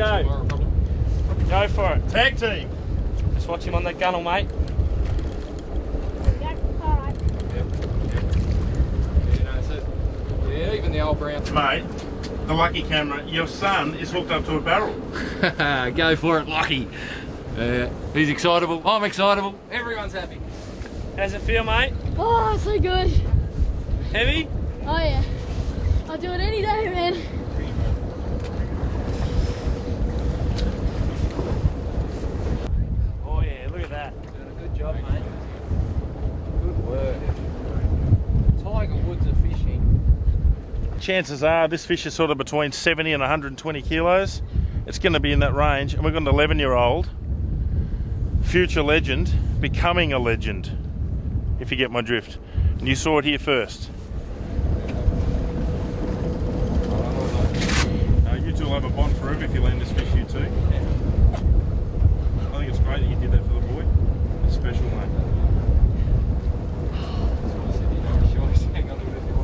go. Go for it. Tag team. Just watch him on that gunnel, mate. Alright. Yeah, even the old brown. Mate, the lucky camera, your son is hooked up to a barrel. Go for it, Lucky. He's excitable. I'm excitable. Everyone's happy. How's it feel, mate? Oh, so good. Heavy? Oh yeah. I'll do it any day, man. Oh yeah, look at that. Doing a good job, mate. Good work. Tiger Woods of fishing. Chances are this fish is sort of between 70 and 120 kilos. It's going to be in that range, and we've got an 11-year-old future legend becoming a legend, if you get my drift. And you saw it here first. You two will have a bond forever if you land this fish, you two. I think it's great that you did that for the boy. It's special, mate.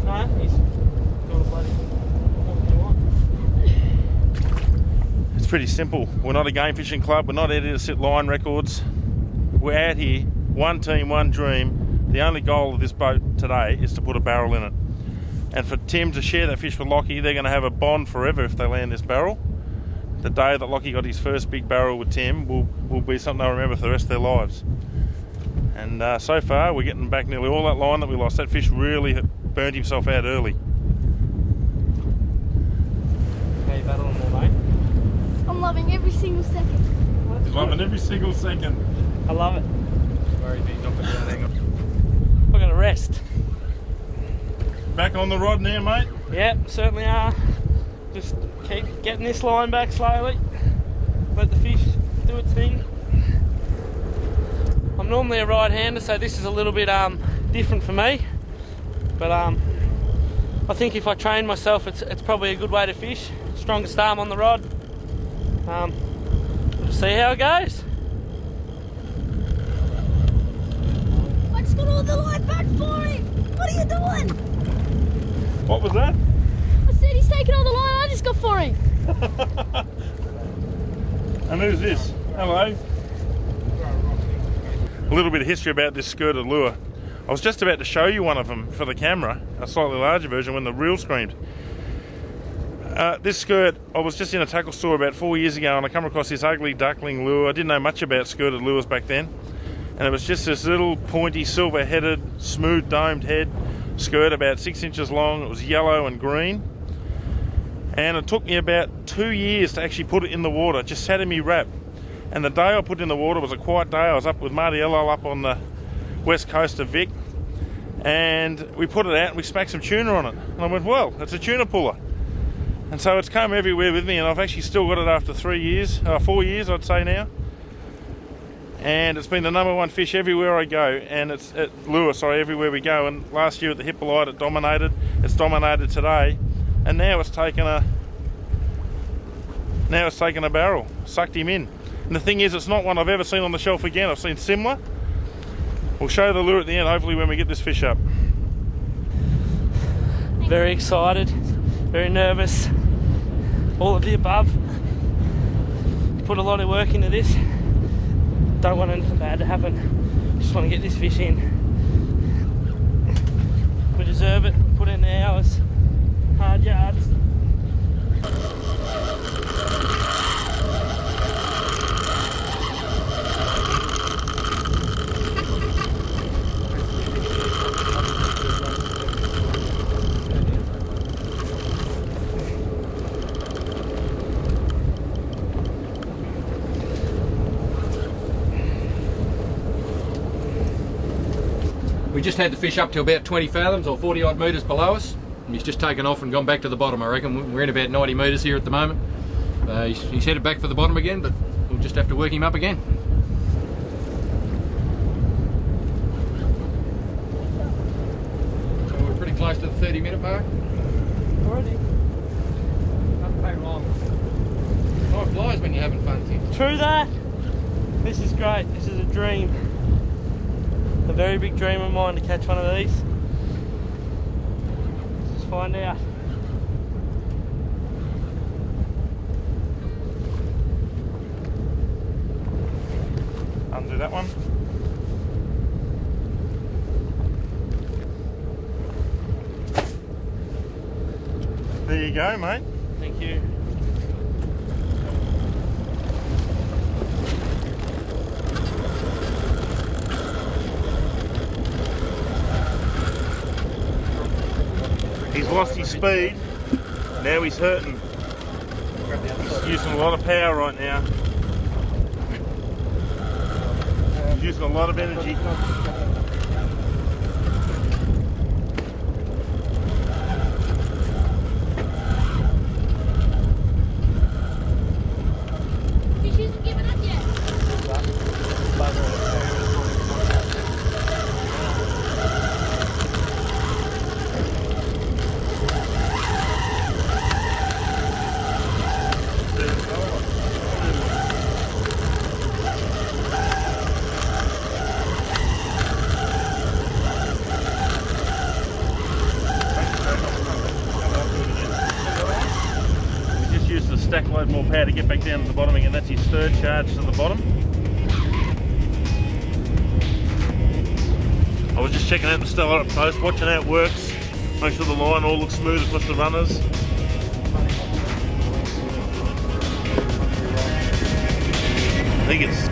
No, he's got a bloody... It's pretty simple. We're not a game fishing club. We're not out here to set line records. We're out here, one team, one dream. The only goal of this boat today is to put a barrel in it. And for Tim to share that fish with Lockie, they're going to have a bond forever if they land this barrel. The day that Lockie got his first big barrel with Tim will be something they'll remember for the rest of their lives. And so far, we're getting back nearly all that line that we lost. That fish really burnt himself out early. How you battling more, mate? I'm loving every single second. He's loving every single second. I love it. Worried he's not going to hang on. We're going to rest. Back on the rod now, mate. Yep, certainly are. Just keep getting this line back slowly. Let the fish do its thing. I'm normally a right-hander, so this is a little bit different for me. But I think if I train myself, it's probably a good way to fish. Strongest arm on the rod. We'll just see how it goes. I just got all the line back for him. What are you doing? What was that? I said he's taking all the line I just got for him. And who's this? Hello. A little bit of history about this skirted lure. I was just about to show you one of them for the camera, a slightly larger version, when the reel screamed. This skirt, I was just in a tackle store about 4 years ago and I come across this ugly duckling lure. I didn't know much about skirted lures back then. And it was just this little pointy, silver-headed, smooth domed head skirt about 6 inches long. It was yellow and green. And it took me about 2 years to actually put it in the water. It just sat in me wrap. And the day I put it in the water was a quiet day. I was up with Marty Ello up on the west coast of Vic. And we put it out and we smacked some tuna on it. And I went, well, it's a tuna puller. And so it's come everywhere with me, and I've actually still got it after 4 years, I'd say now. And it's been the #1 fish everywhere I go, and it's everywhere we go. And last year at the Hippolyte it dominated. It's dominated today, and now it's taken a barrel, sucked him in. And the thing is, it's not one I've ever seen on the shelf again. I've seen similar. We'll show the lure at the end, hopefully, when we get this fish up. Very excited, very nervous, all of the above. Put a lot of work into this. Don't want anything bad to happen. Just want to get this fish in. We deserve it. We put in the hours, hard yards. We just had the fish up to about 20 fathoms or 40 odd metres below us. And he's just taken off and gone back to the bottom, I reckon. We're in about 90 metres here at the moment. He's headed back for the bottom again, but we'll just have to work him up again. So we're pretty close to the 30-minute mark. Already. Not very long. Time flies when you're having fun, Tim. True that. This is great. This is a dream. A very big dream of mine to catch one of these. Let's find out. There you go, mate. Thank you. He's lost his speed. Now he's hurting. He's using a lot of power right now. He's using a lot of energy. Fish isn't giving up yet. Stack load more power to get back down to the bottom again. That's his third charge to the bottom. I was just checking out the Stella up post, watching how it works. Make sure the line all looks smooth across the runners. I think it's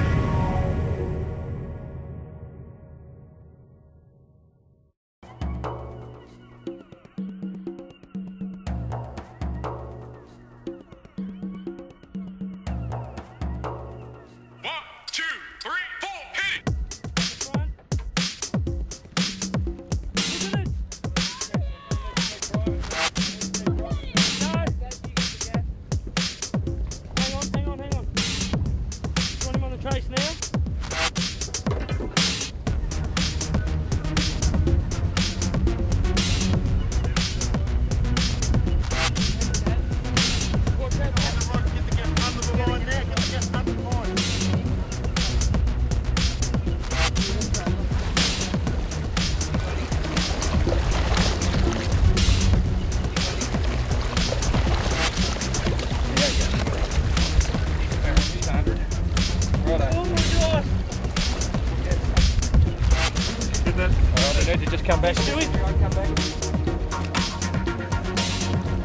just come back. Do we? Come back.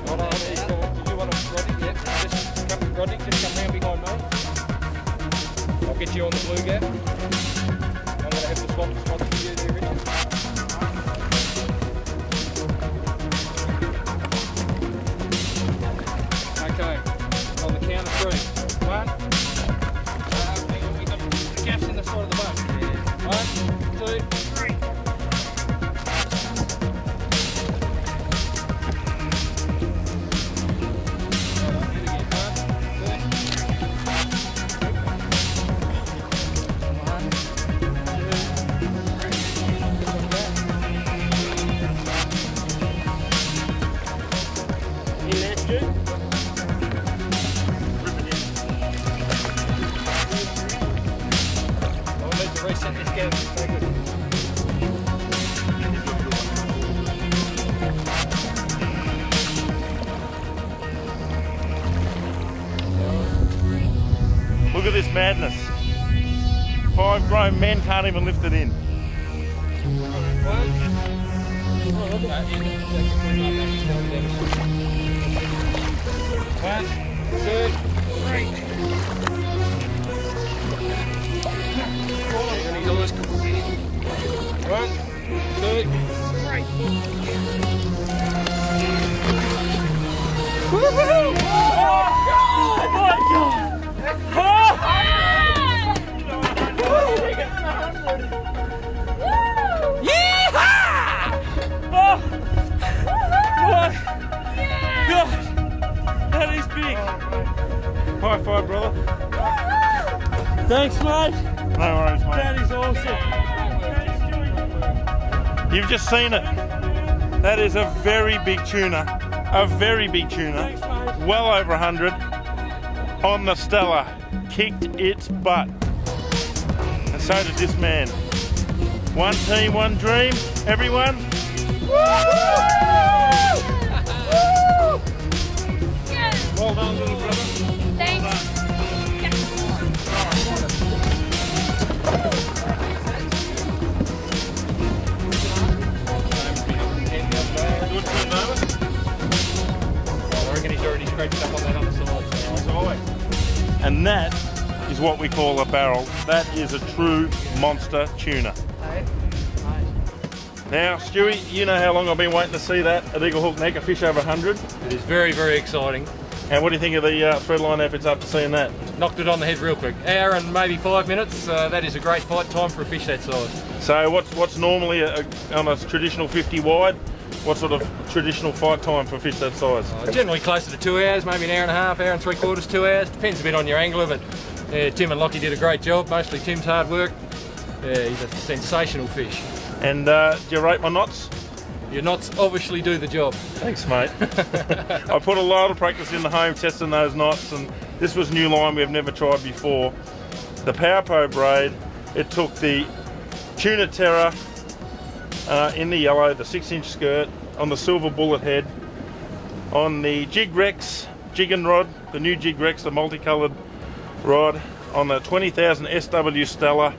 You want to Roddy? Yeah. Just come, Roddy. Just come round behind me. I'll get you on the blue gap. I'm going to have the spot for you there, Richard. Okay. On the count of 3. 1. Hang on, we got the gaps in the side of the boat. 1, 2, 3. Look at this madness. 5 grown men can't even lift it in. One, 2, 3. One, 2, 3. Woohoo! Oh my God! High five, brother. Thanks, mate. No worries, mate. That is awesome. You've just seen it. That is a very big tuna. A very big tuna. Thanks, mate. Well over 100 on the Stella. Kicked its butt. And so did this man. One team, one dream. Everyone. Well done, little brother. Thanks. Good turn over. And that is what we call a barrel. That is a true monster tuna. Now, Stewie, you know how long I've been waiting to see that at Eagle Hook Neck, a fish over 100. It is very, very exciting. And what do you think of the thread line efforts after seeing that? Knocked it on the head real quick. Hour and maybe 5 minutes. That is a great fight time for a fish that size. So what's normally on a traditional 50 wide? What sort of traditional fight time for a fish that size? Generally closer to 2 hours, maybe an hour and a half, hour and 3/4, 2 hours. Depends a bit on your angler, but Tim and Lockie did a great job. Mostly Tim's hard work. He's a sensational fish. And do you rate my knots? Your knots obviously do the job. Thanks, mate. I put a lot of practice in the home testing those knots, and this was new line we've never tried before. The Powerpo braid, it took the Tuna Terror in the yellow, the 6-inch skirt, on the silver bullet head, on the Jig Rex jigging rod, the new Jig Rex, the multicoloured rod, on the 20,000 SW Stella.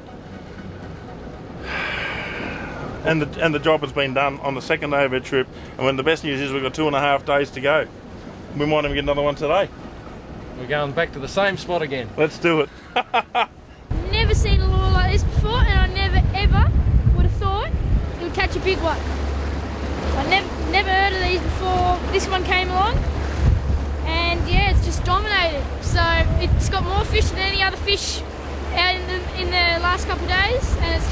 And the job has been done on the second day of our trip. And when the best news is we've got 2.5 days to go. We might even get another one today. We're going back to the same spot again. Let's do it. Never seen a lure like this before, and I never ever would have thought it would catch a big one. I never heard of these before this one came along, and yeah, it's just dominated. So it's got more fish than any other fish out in the last couple of days, and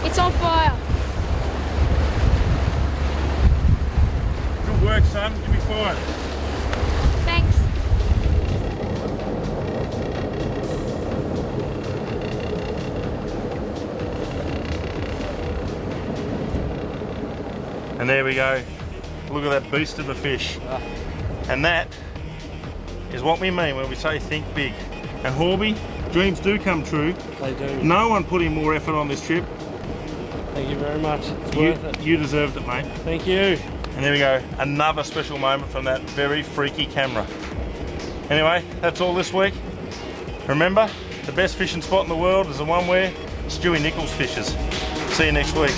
it's on fire. Good work, son. Give me 5. Thanks. And there we go. Look at that beast of a fish. And that is what we mean when we say think big. And Horby, dreams do come true. They do. No one put in more effort on this trip. Thank you very much. It's worth it. You deserved it, mate. Thank you. And there we go. Another special moment from that very freaky camera. Anyway, that's all this week. Remember, the best fishing spot in the world is the one where Stewie Nichols fishes. See you next week.